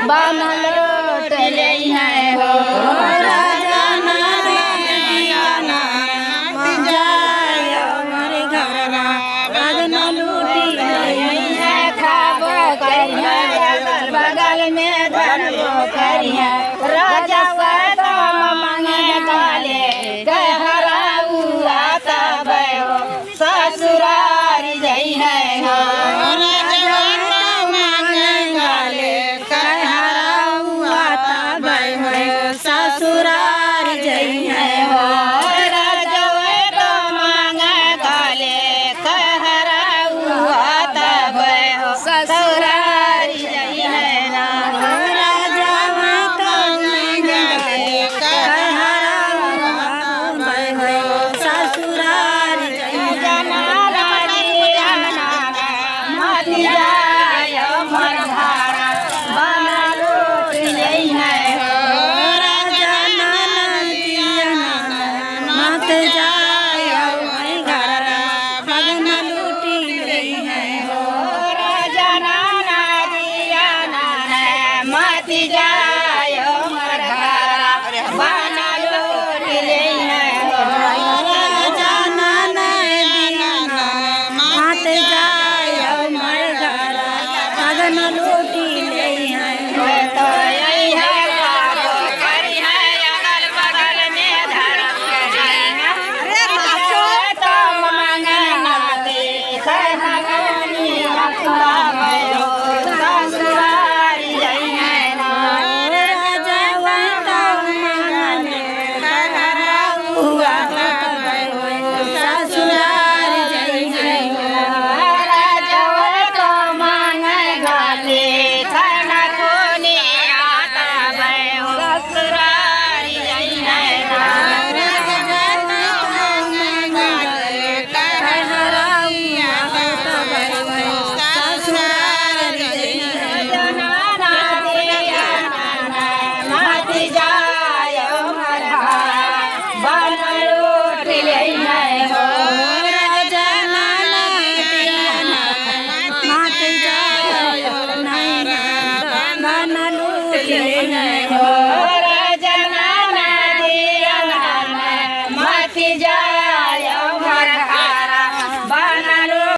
बनल रोट ले है हो राजा नारिया नाती जाय हमर घरवा बगन लूटी ले है खाब करिया बगल में धरबो करिया राजा सत मांगे काले कहराऊ आता भयो ससुरार जई है हो राजा मांगे काले कहराऊ आता भयो ससुरार जई है हो राजा मांगे काले कहराऊ आता भयो ससुरार जई है ना राजा मांगे काले कहराऊ आता भयो ससुरार जई है मति जाय मन धारा बनल रोट ले है हो राजा नारिया मत जाय हमर घरवा बगन लूटी ले है हो राजा नारिया मति जाय